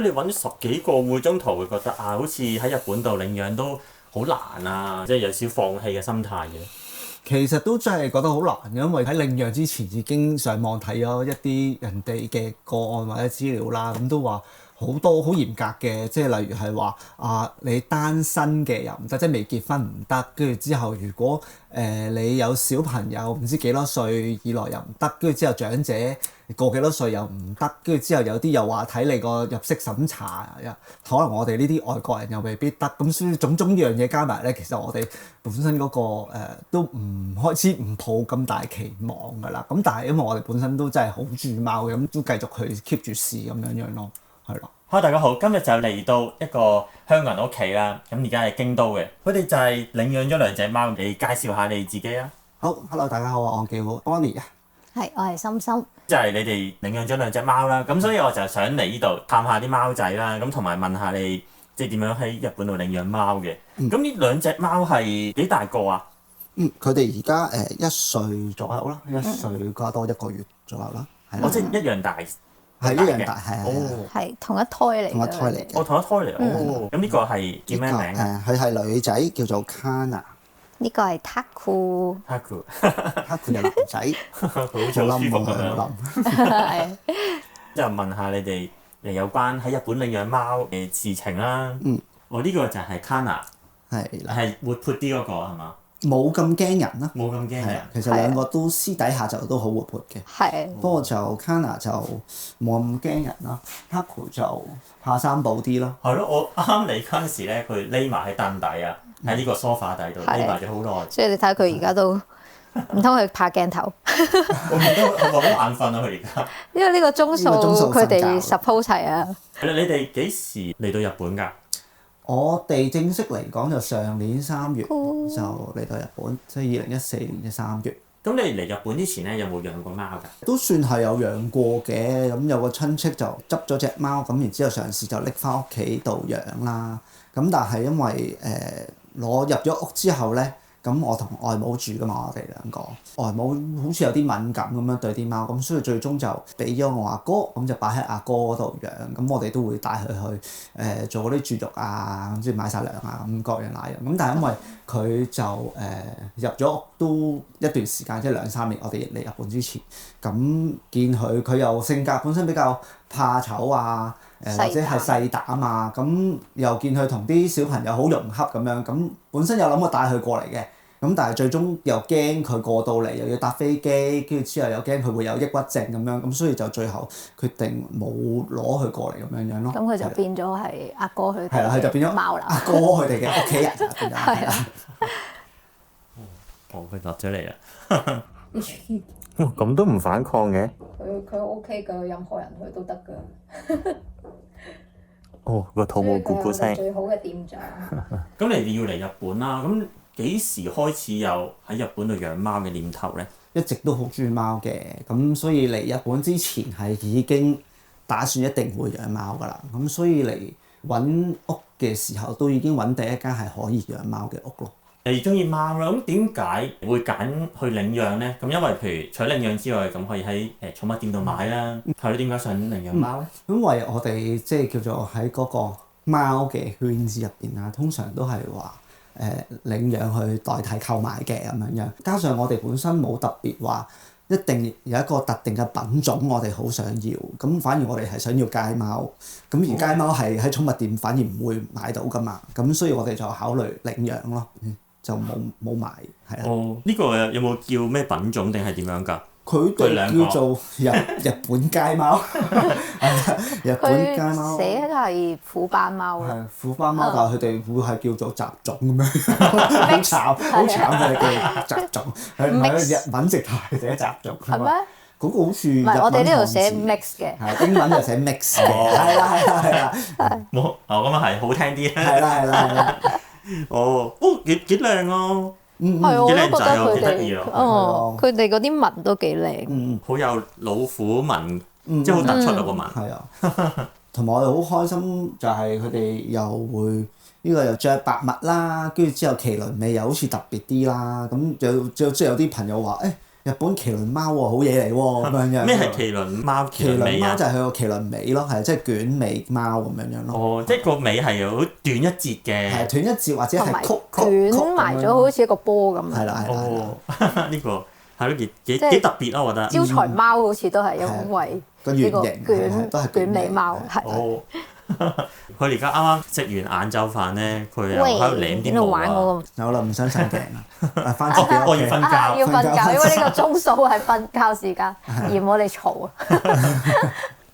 你揾十幾個會中途會覺得好似喺日本度領養都好難啊，即係有少放棄嘅心態嘅。其實都真係覺得好難，因為喺領養之前已經上網睇咗一啲人哋嘅個案或者資料啦，咁都話好多好嚴格嘅，即係例如係話你單身嘅又唔得，即係未結婚唔得，跟住之後如果你有小朋友唔知幾多歲以內又唔得，跟住之後長者過幾多歲又唔得，跟住之後有啲又話睇你個入息審查，可能我哋呢啲外國人又未必得，咁所以種種樣嘢加埋咧，其實我哋本身嗰個都唔開始唔抱咁大期望㗎啦。咁但係因為我哋本身都真係好中意貓嘅，咁都繼續去 keep 住試咁樣咯，係咯。Hello 大家好，今日就嚟到一個香港人屋企啦，咁而家係京都嘅，佢哋就係領養咗兩隻貓，你介紹下你自己啊。好 ，Hello 大家好，我叫 Bonnie 啊。係，我係心心。即係你哋領養咗兩隻貓啦，咁所以我就想嚟呢度探下啲貓仔啦，咁同埋問下你即係點樣喺日本度領養貓嘅。咁呢兩隻貓係幾大個啊？佢哋而家1歲左右啦，1歲加多1個月左右啦。即係一樣大。係一樣大，係係同一胎嚟嘅。同一胎嚟嘅。同一胎嚟。咁呢個係叫咩名啊？佢係女仔，叫做 Kana。呢個係 Taku。Taku 就男仔，好似好舒服咁樣。係。之後問下你哋有關喺日本領養貓嘅事情啦。我呢個就係 Kana。係活潑啲嗰個係嘛？冇咁驚人啦。冇咁驚人。其實兩個都私底下就都好活潑嘅。係。不過就 Kana 就冇咁驚人啦 ，Taku 就怕生保啲咯。係咯，我啱嚟嗰陣時咧，佢匿埋喺凳底啊，喺呢個 sofa 底度匿埋咗好耐。所以你睇下佢而家都唔通佢怕鏡頭？我覺得佢好眼瞓啊！佢而家。因為呢個鐘數佢哋 suppose 係啊。係啦，你哋幾時嚟到日本㗎？我哋正式嚟講就上年3月就嚟到日本，即係2014年嘅3月。咁你嚟日本之前咧，有冇養過貓㗎？都算係有養過嘅，咁有個親戚就執咗隻貓，咁然之後嘗試就拎翻屋企度養啦。咁但係因為攞入咗屋之後咧，咁我同外母住㗎嘛，我哋兩個外母好似有啲敏感咁樣對啲貓，咁所以最終就俾咗我阿哥，咁就擺喺阿哥嗰度養。咁我哋都會帶佢去做嗰啲注育啊，即係買晒糧啊，咁各樣那樣。咁但係因為佢就入咗屋都一段時間，即係2-3年，我哋嚟日本之前，咁見佢又性格本身比較怕醜啊。或者係細膽啊，咁又見佢同啲小朋友好融洽咁樣，咁本身有諗過帶佢過嚟嘅，咁但係最終又驚佢過到嚟又要搭飛機，跟住之後又驚佢會有抑鬱症咁樣，咁所以就最後決定冇攞佢過嚟咁樣咯。咁佢就變咗係阿哥佢哋係啦，佢就變咗貓啦。阿哥佢哋嘅屋企人就變咗。係啦。佢落咗嚟啦。咁都唔反抗嘅？佢 OK 㗎，任何人去都得㗎。個肚冇咕咕聲。最好嘅店長。咁你哋要嚟日本啦，咁幾時開始有喺日本度養貓嘅念頭咧？一直都好中意貓嘅，咁所以嚟日本之前係已經打算一定會養貓㗎啦。咁所以嚟揾屋嘅時候都已經揾第一間係可以養貓嘅屋咯。你中意貓啦，咁點解會揀去領養咧？咁因為譬如除咗領養之外，咁可以喺寵物店度買啦。係咯，點解想領養貓咧？因為我哋即係叫做喺嗰個貓嘅圈子入邊啊，通常都係話領養去代替購買嘅咁樣樣。加上我哋本身冇特別話一定有一個特定嘅品種，我哋好想要。咁反而我哋係想要街貓。咁而街貓係喺寵物店反而唔會買到㗎嘛。咁所以我哋就考慮領養咯。就冇買，係啊。呢個有冇叫咩品種定係點樣㗎？佢哋叫做日本街貓，日本街貓。寫係虎斑貓。係虎斑貓，但係佢哋會係叫做雜種咁樣，好慘佢哋叫雜種，係唔係日文直頭係寫雜種？係咩？嗰個好似唔係，我哋呢度寫 mix 嘅。係英文就寫 mix 嘅，係啦。冇咁啊係好聽啲。係啦。幾靚啊！係我都覺得幾得意啊！佢哋嗰啲紋都幾靚。好有老虎紋，即係好突出啊個紋。係啊，同埋我哋好開心就係佢哋又會呢個又着白襪啦，跟住之後麒麟尾又好似特別啲啦。咁即係有啲朋友話日本麒麟貓喎，好嘢嚟喎咁樣樣。咩係麒麟貓？麒麒麟麟尾啊貓就？係佢個麒麟尾咯，係即係捲尾貓咁樣樣咯。哦，即係個尾係好短一截嘅。係斷一截或者同埋係曲捲埋咗，好似一個波咁。係啦係啦。哦，呢個係咯，幾即係幾特別咯，我覺得。招財貓好似都係因為個呢個圓形都係捲尾貓係。哦，佢而家啱啱食完晏晝飯咧，佢又喺度舐啲喺度玩毛啊！我個。有啦，唔想上鏡啦，翻自己我屋企。要瞓覺要瞓覺，因為呢個鐘數係瞓覺時間，嫌我哋嘈啊！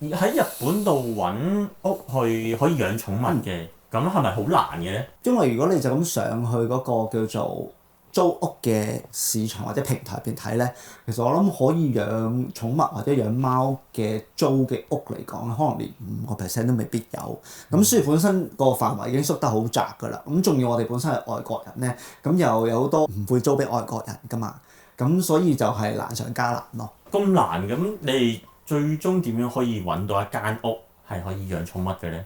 喺日本度揾屋去可以養寵物嘅，咁係咪好難嘅咧？因為如果你就咁上去嗰個叫做租屋嘅市場或者平台入邊睇咧，其實我諗可以養寵物或者養貓嘅租嘅屋嚟講，可能連5% 都未必有。咁所以本身個範圍已經縮得好窄㗎啦。咁仲要我哋本身係外國人咧，咁又有好多唔會租俾外國人㗎嘛。咁所以就係難上加難咯。咁難咁，你哋最終點樣可以揾到一間屋係可以養寵物嘅咧？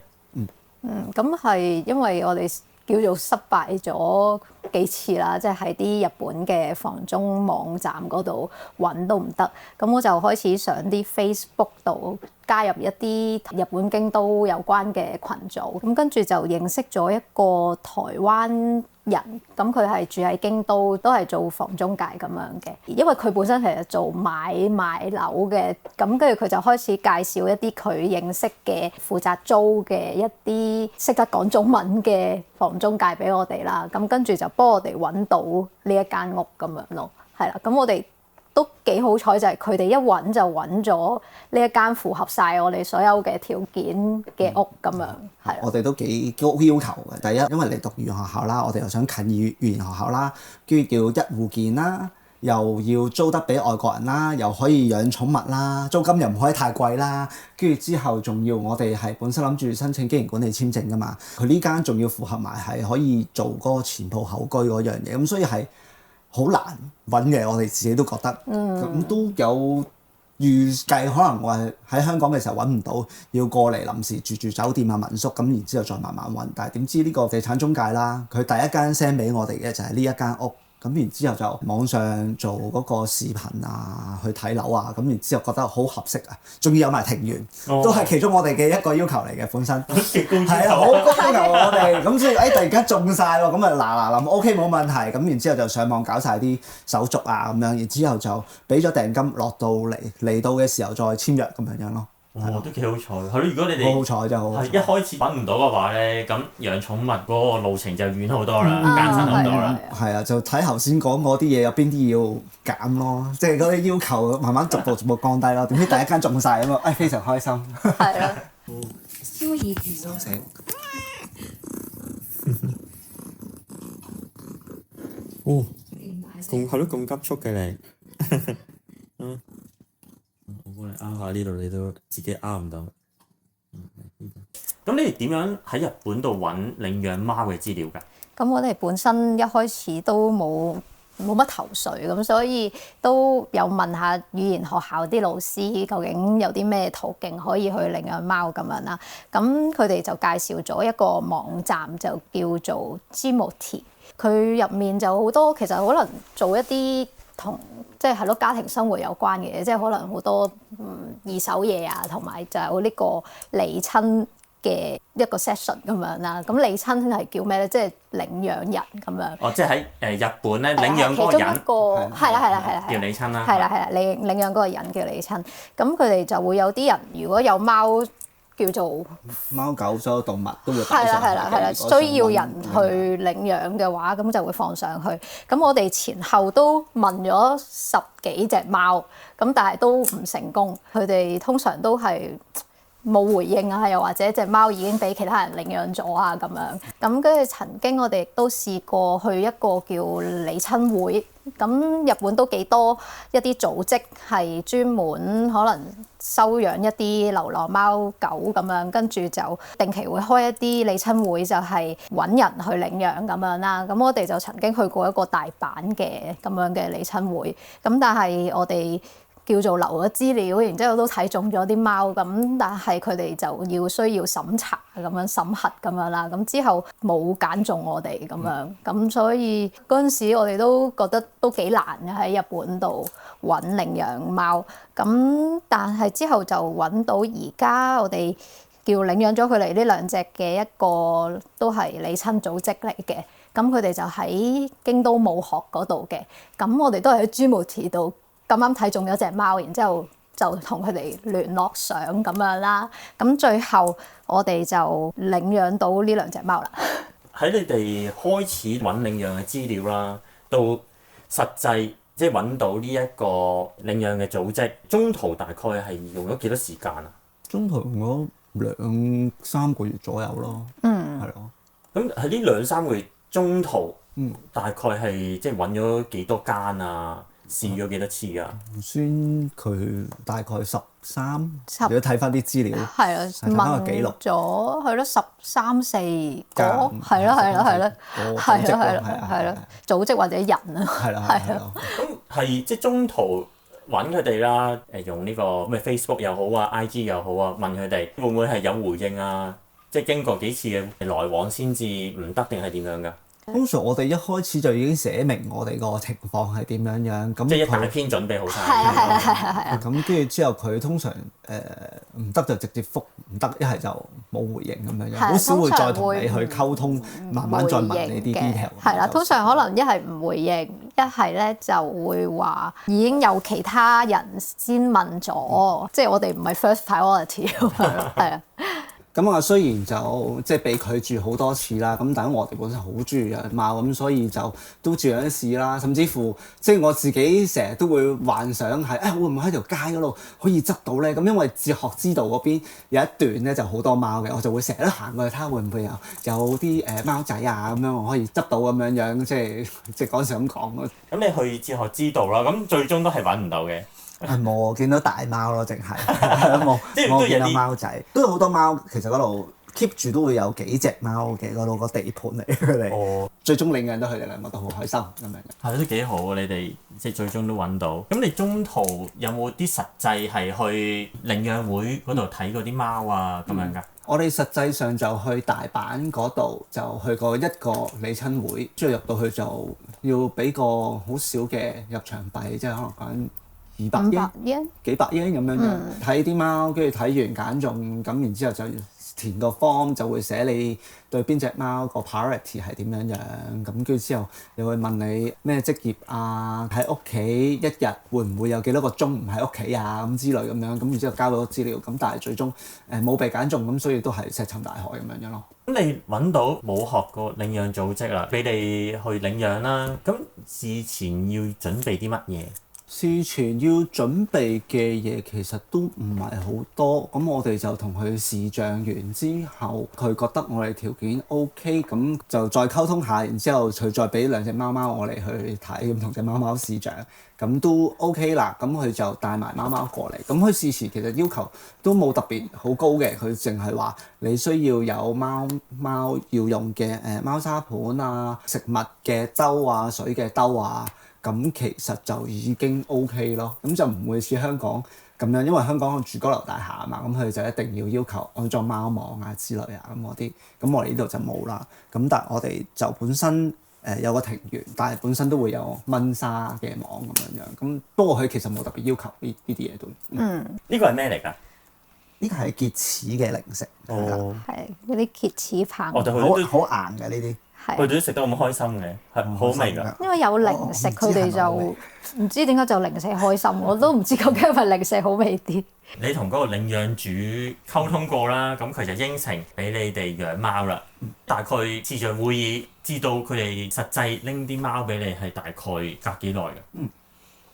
咁係因為我哋叫做失敗咗幾次啦，即係喺啲日本嘅房中網站嗰度揾都唔得，咁我就開始上啲 Facebook 度加入一啲日本京都有關嘅群組，咁跟住就認識咗一個台灣人，咁佢係住喺京都，都係做房中介咁樣嘅。因為佢本身其實做賣樓嘅，咁跟住佢就開始介紹一啲佢認識嘅負責租嘅一啲識得講中文嘅房中介俾我哋啦。咁跟住就幫我哋揾到呢一間屋咁樣咯，係啦。咁我哋都幾好彩，就係佢哋一揾就揾咗呢一間符合晒我哋所有嘅條件嘅屋咁樣，係啦。我哋都幾高要求嘅。第一，因為你讀語言學校啦，我哋又想近語言學校啦，跟住叫一戶建啦，又要租得俾外國人啦，又可以養寵物啦，租金又唔可以太貴啦。跟住之後仲要我哋係本身諗住申請經營管理簽證㗎嘛，佢呢間仲要符合埋係可以做嗰個前鋪後居嗰樣嘢，咁所以係好難揾嘅，我哋自己都覺得，咁都有預計可能我係喺香港嘅時候揾唔到，要過嚟臨時住酒店啊民宿，咁然之後再慢慢揾。但係點知呢個地產中介啦，佢第一間 send 俾我哋嘅就係呢一間屋。咁然之後就網上做嗰個視頻啊，去睇樓啊，咁然之後覺得好合適啊，仲要有埋庭園，都係其中我哋嘅一個要求嚟嘅本身。係啊，好高要求我哋，咁所以突然間中晒喎，咁啊嗱臨 OK 冇問題，咁然之後就上網搞晒啲手續啊咁樣，然之後就俾咗訂金落到嚟到嘅時候再簽約咁樣咯。都幾好彩，係咯。如果你哋好彩就好。係一開始揾唔到嘅話咧，咁養寵物嗰個路程就遠好多啦，艱辛好多啦。係啊，就睇頭先講嗰啲嘢有邊啲要減咯，即係嗰啲要求慢慢逐步降低咯。點知第一間中晒咁啊，非常開心。係啦。燒熱魚咯。哦，咁係咯，咁急促嘅你。我幫你拗下呢度，你都自己拗唔到。咁你哋點樣喺日本度揾領養貓嘅資料㗎？咁我哋本身一開始都冇乜頭緒，咁所以都有問下語言學校啲老師，究竟有啲咩途徑可以去領養貓咁樣啦。咁佢哋就介紹咗一個網站，就叫做 Jimote。佢入面就好多，其實可能做一啲同即係咯家庭生活有關嘅嘢，即係可能好多二手嘢啊，同埋就有呢個離親嘅一個 session 咁樣啦。咁離親係叫咩咧？即係領養人咁樣。哦，即係喺日本咧領養嗰個人，係啦，叫離親啦。係啦，領養嗰個人叫離親。咁佢哋就會有啲人，如果有貓叫做貓狗所有動物都會擺上去。係啦，需要人去領養嘅話，咁就會放上去。咁我哋前後都問咗10幾隻貓，咁但係都唔成功。佢哋通常都係冇回應啊，又或者隻貓已經俾其他人領養咗啊咁樣。咁跟住曾經我哋亦都試過去一個叫離親會。咁日本都幾多一啲組織係專門可能收養一啲流浪貓狗咁樣，跟住就定期會開一啲離親會，就係揾人去領養咁樣啦。咁我哋就曾經去過一個大阪嘅咁樣嘅離親會，咁但係我哋叫做留咗資料，然之後都睇中咗啲貓咁，但係佢哋就需要審查咁樣審核咁樣啦。咁之後冇揀中我哋咁樣，咁所以嗰陣時我哋都覺得都幾難嘅喺日本度揾領養貓。咁但係之後就揾到而家我哋叫領養咗佢哋呢兩隻嘅一個都係理親組織嚟嘅。咁佢哋就喺京都武學嗰度嘅。咁我哋都係喺 Gimote 度。咁啱睇中咗隻貓，然之後就同佢哋聯絡上咁樣啦。咁最後我哋就領養到呢兩隻貓啦。喺你哋開始揾領養嘅資料啦，到實際即係揾到呢一個領養嘅組織，中途大概係用咗幾多時間啊？中途用咗2-3個月左右咯。係咯。咁喺呢2-3個月中途，大概係即係揾咗幾多間啊？試咗幾多次㗎？先佢大概13，如果睇翻啲資料，係啊，問記錄咗係咯13-4個，係咯，組織或者人啊，係啦。咁係即係中途揾佢哋啦，用呢個咩 Facebook 又好啊、IG 又好啊，問佢哋會唔會係有回應啊？即係經過幾次嘅來往先至唔得定係點樣㗎？通常我哋一開始就已經寫明我哋個情況係點樣，咁即係一大篇準備好晒。係。咁跟住之後佢通常唔得就直接覆，唔得一係就冇回應咁樣，好少會再同你去溝通，慢慢再問你啲 detail。係啦，通常可能一係唔回應，一係咧就會話已經有其他人先問咗，即係我哋唔係 first priority 係啊。咁啊，雖然就即係被拒絕好多次啦，咁但係我哋本身好中意養貓，咁所以就都照樣試啦。甚至乎即係我自己成日都會幻想係會唔會喺條街嗰度可以執到咧？咁因為哲學之道嗰邊有一段咧就好多貓嘅，我就會成日都行過去睇下會唔會有啲貓仔啊咁樣，我可以執到咁樣，即係嗰陣時咁講咯。咁你去哲學之道啦，咁最終都係揾唔到嘅。冇見到大貓咯，淨係冇見到貓仔，都有好多貓。其實嗰度 keep 住都會有幾隻貓嘅，嗰度個地盤嚟佢哋。最終領養到佢哋兩個都好開心咁樣嘅。係都幾好啊！你哋即係最終都揾到。咁你中途有冇啲實際係去領養會嗰度睇嗰啲貓啊咁樣㗎？我哋實際上就去大阪嗰度就去過一個理親會，之後入到去就要俾個好少嘅入場費，即係可能講200yen、幾百yen咁樣睇啲貓，跟住睇完揀中，咁然之後就填個 form 就會寫你對邊隻貓個 priority 係點樣，咁跟住之後又會問你咩職業啊，喺屋企一日會唔會有幾多個鐘唔喺屋企啊咁之類咁樣，咁然之後交到資料，咁但係最終冇被揀中，咁所以都係石沉大海咁樣咯。咁你揾到冇學過領養組織啦，俾你去領養啦，咁事前要準備啲乜嘢？事前要準備嘅嘢其實都唔係好多，咁我哋就同佢視像完之後，佢覺得我哋條件 OK，咁就再溝通下，然之後佢再俾2隻貓貓我哋去睇，咁同隻貓貓視像，咁都 OK 啦。咁佢就帶埋貓貓過嚟，咁佢事前其實要求都冇特別好高嘅，佢淨係話你需要有貓要用嘅貓砂盤啊、食物嘅兜啊、水嘅兜啊。咁其實就已經 OK 咯，咁就唔會似香港咁樣，因為香港住高樓大廈啊嘛，咁佢就一定要求安裝貓網啊之類啊咁嗰啲，咁我哋呢度就冇啦。咁但係我哋就本身有個庭園，但係本身都會有蚊紗嘅網咁樣，咁不過佢其實冇特別要求呢啲嘢都。呢個係咩嚟㗎？呢個係潔齒嘅零食。哦，係嗰啲潔齒棒。我哋好硬嘅呢啲。佢哋都食得咁開心嘅，係好味㗎。因為有零食，佢哋就唔知點解就零食開心，我都唔知究竟係咪零食好味啲。你同嗰個領養主溝通過啦，咁佢就應承俾你哋養貓啦。大概視像會議知道佢哋實際拎啲貓俾你係大概隔幾耐㗎？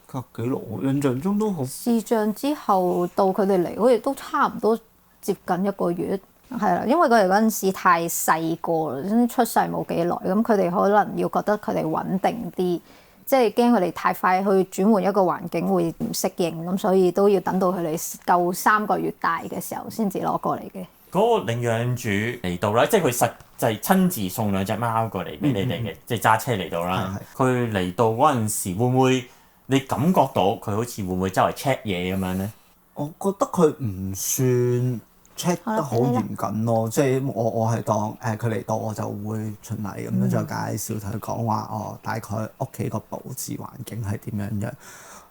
隔幾耐？我印象中都好。視像之後到佢哋嚟，好似都差唔多接近1個月。係啦，因為佢哋嗰陣時太細個啦，出世冇幾耐，咁佢哋可能要覺得佢哋穩定啲，即係驚佢哋太快去轉換一個環境會唔適應，咁所以都要等到佢哋夠3個月大嘅時候先至攞過嚟嘅。嗰個領養主嚟到啦，即係佢實際親自送2隻貓過嚟俾你哋嘅，即係揸車嚟到啦。佢嚟到嗰陣時會唔會你感覺到佢好似會唔會周圍 check 嘢咁樣咧？我覺得佢唔算 check 得好嚴謹咯，即係我係當佢嚟到我就會循例咁樣再介紹同佢講話大概屋企個佈置環境係點樣樣。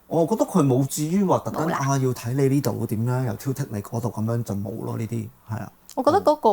我覺得佢冇至於話特登要睇你呢度點樣，又挑剔你嗰度咁樣就冇咯，呢啲係啊。我覺得嗰個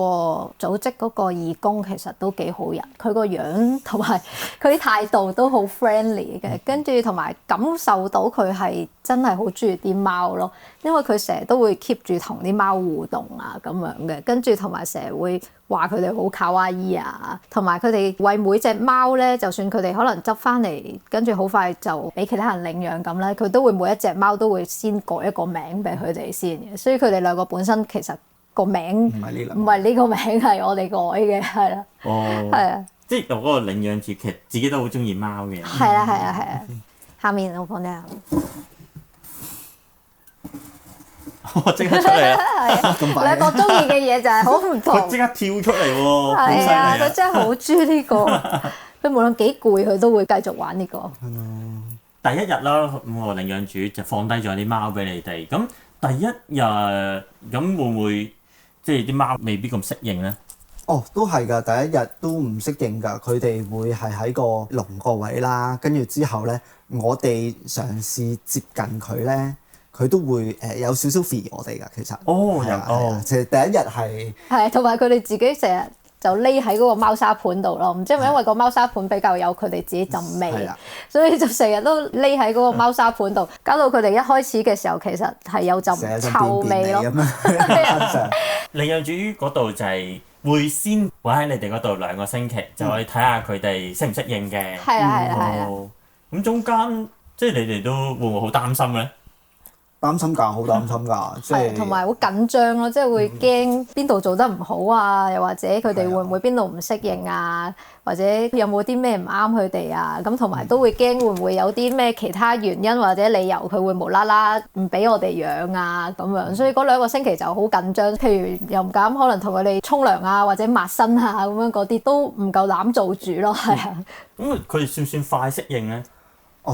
組織嗰個義工其實都幾好人，佢個樣同埋佢啲態度都好 friendly 嘅，跟住同埋感受到佢係真係好中意啲貓咯，因為佢成日都會 keep 住同啲貓互動啊咁樣嘅，跟住同埋成日會話佢哋好卡哇伊啊，同埋佢哋為每隻貓咧，就算佢哋可能執翻嚟，跟住好快就俾其他人領養咁咧，佢都會每一隻貓都會先改一個名俾佢哋先嘅，所以佢哋兩個本身其實個名唔係呢個名係我哋改嘅，係啦，係啊，即係嗰個領養者其實自己都好中意貓嘅。係啦係啊係啊，下面我放低下。我即刻出嚟啦！兩個中意嘅嘢就係好唔同。佢即刻跳出嚟喎，好犀利係啊！佢真係好中意呢個，佢無論幾攰，佢都會繼續玩呢個。第一日啦，咁我領養主就放低咗啲貓俾你哋。咁第一日咁會唔會即係啲貓未必咁適應咧？都係㗎，第一日都唔適應㗎。佢哋會係喺個籠個位啦，跟住之後咧，我哋嘗試接近佢咧。佢都會有少少 fear 我哋㗎，其實。其實第一日係同埋佢哋自己成日就匿喺嗰個貓砂盤度咯，唔知係咪因為個貓砂盤比較有佢哋自己陣味，所以就成日都匿喺嗰個貓砂盤度，搞到佢哋一開始嘅時候其實係有陣臭味咯。領養主嗰度就係會先會喺你哋嗰度2個星期，就可以睇下佢哋適唔適應嘅。係啦。咁中間即係你哋都會唔會好擔心咧？擔心㗎，好擔心㗎，即係同埋好緊張咯，即係會驚邊度做得唔好啊，又或者佢哋會唔會邊度唔適應啊，或者有冇啲咩唔啱佢哋啊，咁同埋都會驚會唔會有啲咩其他原因或者理由佢會無啦啦唔俾我哋養啊咁樣，所以嗰2個星期就好緊張，譬如又唔敢可能同佢哋沖涼啊或者抹身啊咁樣嗰啲都唔夠膽做住咯，係啊。咁佢哋算唔算快適應咧？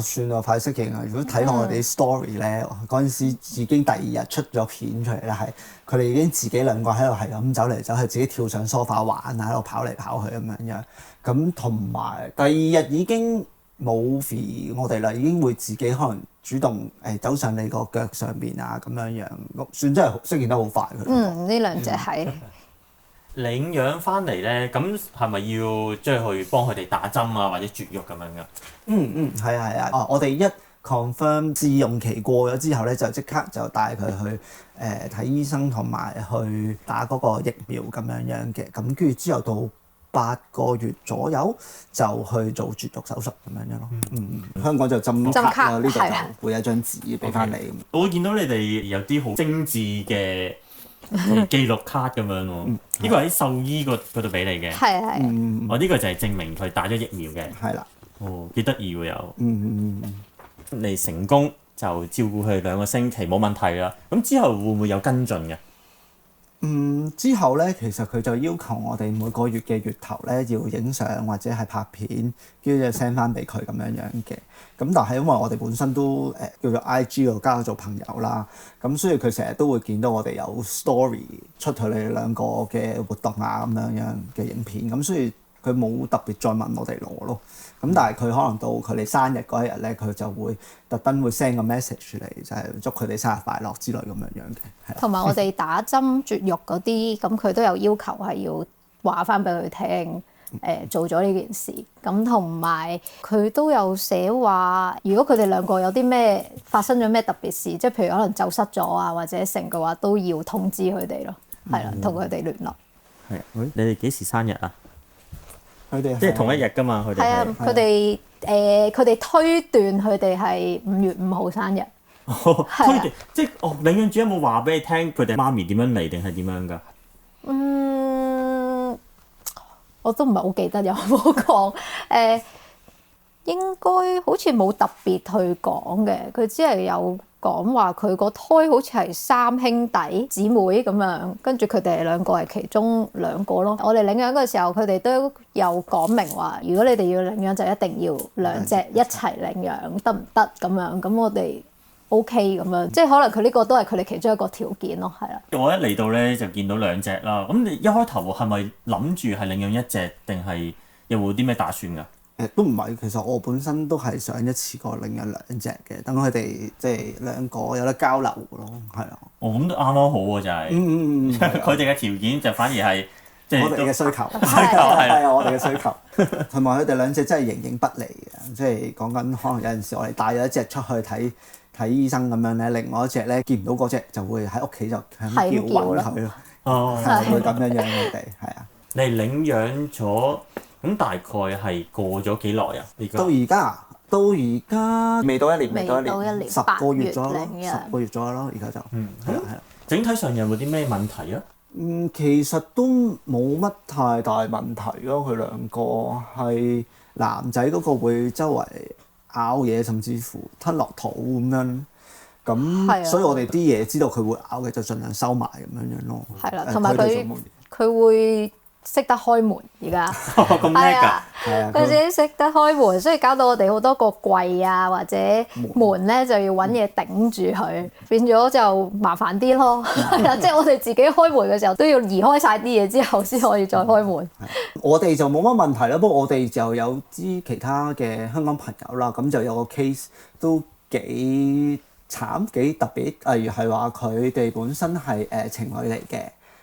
算啦，快適應啊！如果睇落我哋啲 story 咧，嗰陣時已經第2日出咗片出嚟咧，係佢哋已經自己2個喺度係咁走嚟走去，自己跳上梳化玩啊，喺度跑嚟跑去咁樣。咁同埋第2日已經冇 fear 我哋啦，已經會自己可能主動走上你個腳上邊啊咁樣，算真係適應得好快嘅。呢2隻係。領養翻嚟咧，咁係咪要即係去幫佢哋打針啊，或者絕育咁樣㗎？係啊。我哋一 confirm 試用期過咗之後咧，就即刻就帶佢去睇醫生同埋去打嗰個疫苗咁樣嘅。咁跟住之後到8個月左右就去做絕育手術咁樣咯。香港就針卡啦，呢度就會有一張紙俾翻你。我會見到你哋有啲好精緻嘅記錄卡咁樣喎，呢個喺獸醫嗰度俾你嘅。係。我呢個就係證明佢打咗疫苗嘅。係啦。幾得意喎又。你成功就照顧佢2個星期冇問題啦。咁之後會唔會有跟進嘅？之後咧，其實佢就要求我哋每個月嘅月頭咧要影相或者係拍片，跟住就 send 翻俾佢咁樣嘅。咁但係因為我哋本身都叫做 IG 度加咗做朋友啦，咁所以佢成日都會見到我哋有 story 出佢哋2個嘅活動啊咁樣嘅影片，咁所以佢冇特別再問我哋攞咯。咁但係佢可能到佢哋生日嗰一日咧，佢就會特登會 send 個 message 嚟，就係祝佢哋生日快樂之類咁樣嘅。同埋我哋打針絕育嗰啲，咁佢都有要求係要話翻俾佢聽，做咗呢件事。咁同埋佢都有寫話，如果佢哋2個有啲咩發生咗咩特別事，即係譬如可能走失咗啊，或者成嘅話，都要通知佢哋咯。係啦，同佢哋聯絡。係。你哋幾時生日啊？佢哋即係同一日㗎嘛，佢哋。係啊，佢哋推斷佢哋係5月5號生日。推斷即係領養主有冇話俾你聽佢哋媽咪點樣嚟定係點樣㗎？我都唔係好記得有冇講。應該好似冇特別去講嘅，佢只係有講話佢個胎好似係3兄弟姊妹咁樣，跟住佢哋兩個係其中2個咯。我哋領養嘅時候，佢哋都有講明話，如果你哋要領養就一定要2隻一齊領養，得唔得咁樣？咁我哋 OK 咁樣，即係可能佢呢個都係佢哋其中一個條件咯，係啦。我一嚟到咧就見到2隻啦，咁你一開頭係咪諗住係領養1隻，定係有冇啲咩打算㗎？都唔係，其實我本身都係想一次過領養2隻嘅，等佢哋即係2個有得交流咯，係啊。哦，咁都啱啱好喎，就係。佢哋嘅條件就反而係即係我哋嘅需求，係啊，我哋嘅需求。同埋佢哋2隻真係形影不離嘅，即係講緊可能有陣時我哋帶咗1隻出去睇醫生咁樣咧，另外1隻咧見唔到嗰隻就會喺屋企就響叫喚佢咯。哦，係會咁樣樣佢哋係啊。你領養咗咁大概係過咗幾耐啊？到而家未到1年，未到1年10個月左右咯8月，10個月左右咯，而家就係啦。整體上有冇啲咩問題啊？其實都冇乜太大問題咯。佢2個係男仔嗰個會周圍咬嘢，甚至乎吞落肚咁樣。咁所以我哋啲嘢知道佢會咬嘅，就盡量收埋咁樣咯。係啦，同埋佢會識得開門而家，咁叻㗎！佢自己識得開門，所以搞到我哋好多個櫃啊或者門咧就要揾嘢頂住佢，變咗就麻煩啲咯。係啦，即係我哋自己開門嘅時候都要移開晒啲嘢之後先可以再開門。我哋就冇乜問題啦，不過我哋就有啲其他嘅香港朋友啦，咁就有個 case 都幾慘幾特別，例如係話佢哋本身係情侶嚟嘅。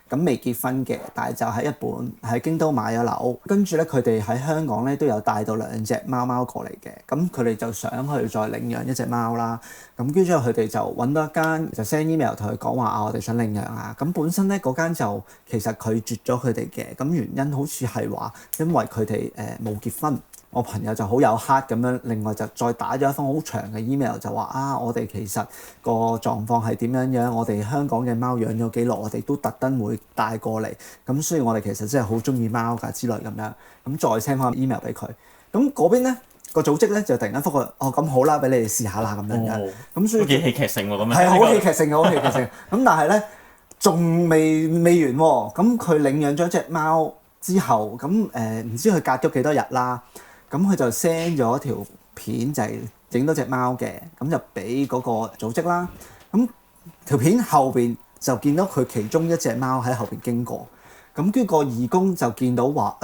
咁未結婚嘅，但係就喺日本喺京都買咗樓，跟住咧佢哋喺香港咧都有帶到2隻貓貓過嚟嘅，咁佢哋就想去再領養1隻貓啦，咁跟住佢哋就揾到一間就 send email 同佢講話啊，我哋想領養啊，咁本身咧嗰間就其實拒絕咗佢哋嘅，咁原因好似係話因為佢哋冇結婚。我朋友就好有黑咁樣，另外就再打咗一封好長嘅 email 就話啊，我哋其實個狀況係點樣，我哋香港嘅貓養咗幾耐，我哋都特登會帶過嚟，咁所以我哋其實真係好中意貓㗎之類咁樣，咁再 send 翻 email 俾佢，咁嗰邊咧個組織咧就突然間覆佢，哦咁好啦，俾你哋試下啦咁樣，咁所以幾戲劇性喎咁樣，係好戲劇性嘅，好戲劇性，咁但係咧仲未完喎，咁佢領養咗隻貓之後，咁唔知佢隔咗幾多日啦。咁佢就 send 咗條片，就係整到隻貓嘅，咁就俾嗰個組織啦。咁條片後邊就見到佢其中1隻貓喺後邊經過，咁跟住個義工就見到話：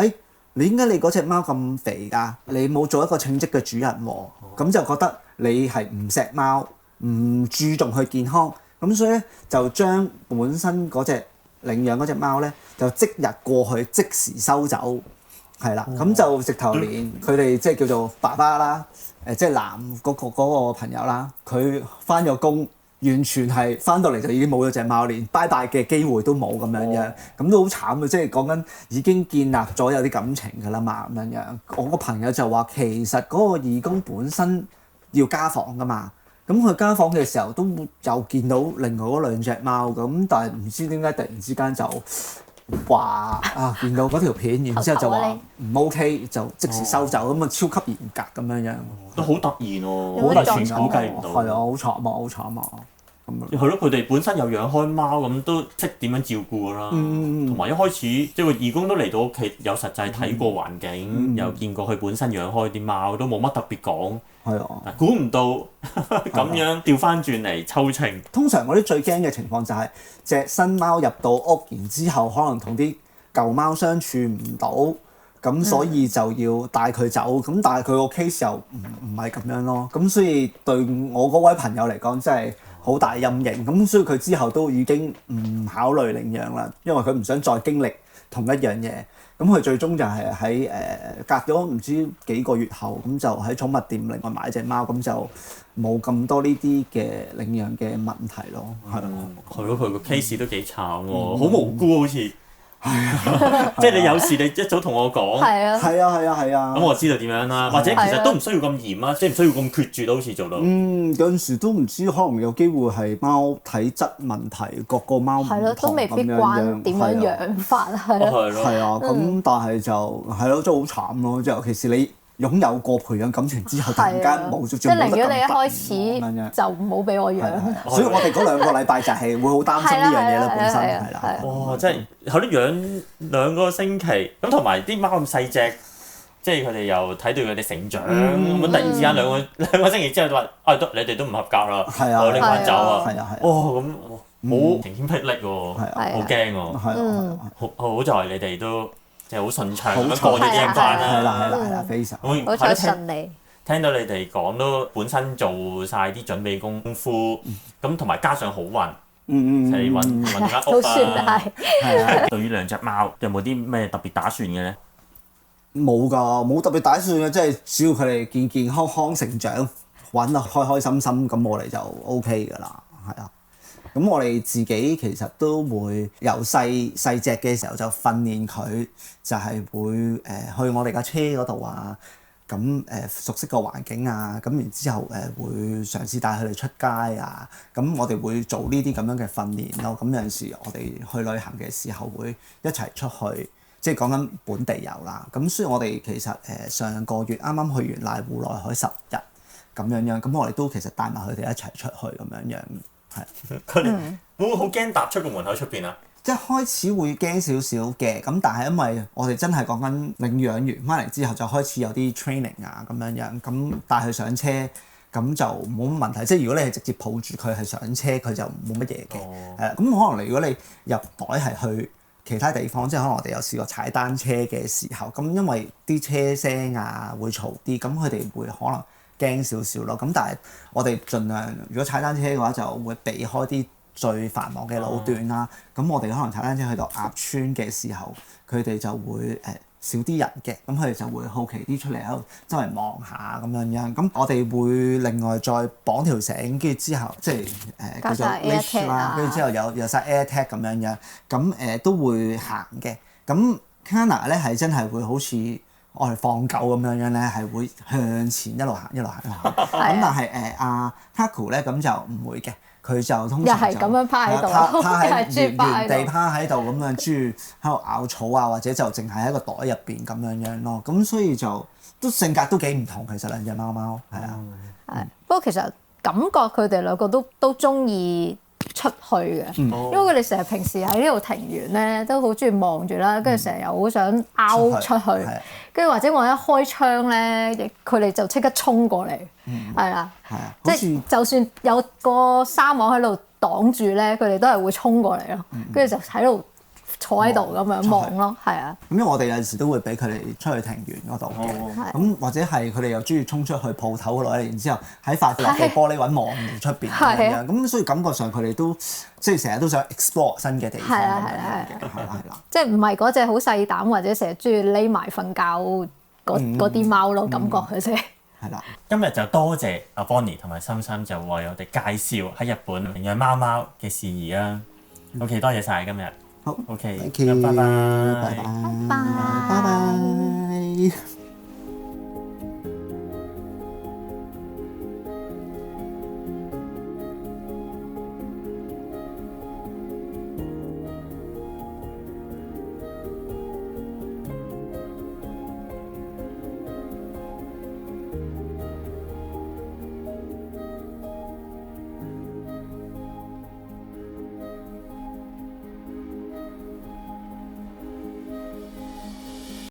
你點解你嗰隻貓咁肥㗎？你冇做一個稱職嘅主人喎。咁就覺得你係唔錫貓，唔注重佢健康，咁所以咧就將本身嗰隻領養嗰隻貓咧，就即日過去即時收走。係啦，咁就直頭連佢哋即係叫做爸爸啦，即係男嗰個朋友啦，佢翻咗工，完全係翻到嚟就已經冇咗隻貓，連拜拜嘅機會都冇咁樣樣，咁都好慘嘅，即係講緊已經建立咗有啲感情㗎啦嘛咁樣樣。我個朋友就話其實嗰個義工本身要家訪㗎嘛，咁佢家訪嘅時候都有見到另外嗰2隻貓咁，但係唔知點解突然之間就話啊見到嗰條片，然之後就話唔 OK 就即時收走，咁啊超級嚴格咁樣樣，都好突然喎，好完全估計唔到。係啊，好慘啊，好慘啊！咁樣係咯，佢哋本身有養開貓，咁都識點樣照顧㗎啦。同埋一開始即係個義工都嚟到屋企，有實際睇過環境，又見過佢本身養開啲貓，都冇乜特別講。係啊，估唔到咁樣調翻轉嚟抽秤。通常我啲最驚嘅情況就係隻新貓入到屋，然之後可能同啲舊貓相處唔到，咁所以就要帶佢走。咁但係佢個 case 又唔係咁樣咯。咁所以對我嗰位朋友嚟講，真係好大陰影。咁所以佢之後都已經唔考慮領養啦，因為佢唔想再經歷同一樣嘢。咁佢最終就係喺隔咗唔知幾個月後，咁就喺寵物店另外買隻貓，咁就冇咁多呢啲嘅領養嘅問題咯。係咯，係咯，佢個 case 都幾慘喎，好無辜好似。即係你有事你一早同我講。係啊。係啊係啊係啊。咁我知道點樣啦，或者其實都唔需要咁嚴啊，即係唔需要咁決絕都好似做到。有陣時都唔知，可能有機會係貓體質問題，各個貓唔同咁樣樣。都未必關點樣養法係咯。係啊，咁但係就係咯，真係好慘咯！即係尤其是你擁有過培養感情之後，突然間冇咗，即係寧願你一開咁樣始就唔好俾我養。所以我哋嗰2個禮拜就係會好擔心呢樣嘢啦，本身係啦。哇！真係係咯，養2個星期咁，同埋啲貓咁細隻，即係佢哋又睇到佢哋成長，咁突然之間兩個星期之後就話，你哋都唔合格啦，我拎翻走啊！咁好晴天霹靂喎，好驚喎，好在你哋都即係好順暢咁過咗呢一關啦，係啦，非常好彩順利。聽到你哋講都本身做晒啲準備功夫，咁同埋加上好運，係揾間屋都算啊。係。對於2隻貓有冇啲咩特別打算嘅咧？冇㗎，冇特別打算嘅，即係只要佢哋健健康康成長，玩得開開心心，咁我哋就 OK 㗎啦，係啊。咁我哋自己其實都會由細隻嘅時候就訓練佢，就係會去我哋架車嗰度啊，咁熟悉個環境啊，咁然之後會嘗試帶佢哋出街啊，咁我哋會做呢啲咁樣嘅訓練咯。咁有陣時我哋去旅行嘅時候會一齊出去。即係講緊本地遊啦，咁所以我哋其實上個月啱啱去完瀨戶內海10日咁樣，咁我哋都其實帶埋佢哋一齊出去咁樣，係。佢哋會唔會好驚踏出個門口出邊啊？即係開始會驚少少嘅，咁但係因為我哋真係講緊領養完翻嚟之後就開始有啲 training 啊咁樣，咁帶佢上車咁就冇乜問題。即係如果你係直接抱住佢係上車，佢就冇乜嘢嘅。咁可能如果你入袋係去其他地方，即係可能我哋有試過踩單車嘅時候，咁因為啲車聲啊會嘈啲，咁佢哋會可能驚少少咯。咁但係我哋盡量，如果踩單車嘅話，就會避開啲最繁忙嘅路段啦。咁我哋可能踩單車去到鴨川嘅時候，佢哋就會少啲人嘅，咁佢哋就會好奇啲出嚟喺度周圍望下咁樣。咁我哋會另外再綁條繩，跟住之後即係叫做 leash 啦，跟住之後有晒 AirTag 咁樣，咁都會行嘅。咁 Kana 咧係真係會好似我哋放狗咁樣咧，係會向前一路行。咁但係阿 Taku 咧咁就唔會嘅。佢就通常又係咁樣趴喺度，趴喺原地趴喺度咁樣，豬喺度咬草啊，或者就淨係喺個袋入邊咁樣咯。咁所以就都性格都幾唔同，其實2隻貓貓係啊。係，不過其實感覺佢哋2個都中意出去嘅，因為佢哋成日平時喺呢度停完咧，都好中意望住啦，跟住成日又好想拗出去，跟住或者我一開窗咧，佢哋就即刻衝過嚟，係啦，即係就算有個紗網喺度擋住咧，佢哋都係會衝過嚟咯，跟住就喺度坐喺度咁樣望咯，係啊。咁因為我哋有陣時都會俾佢哋出去庭園嗰度嘅，咁或者係佢哋又中意衝出去鋪頭嗰度咧，然之後喺塊落嘅玻璃揾望住出邊咁樣，咁所以感覺上佢哋都即係成日都想 explore 新嘅地方咁樣嘅，係啦。即係唔係嗰隻好細膽或者成日中意匿埋瞓覺嗰啲貓咯，感覺佢哋。係啦。今日就多謝阿 Bonnie 同埋心心就為我哋介紹喺日本領養貓貓嘅事宜啊。OK， 多謝晒今日。好 OK， 拜拜。拜拜。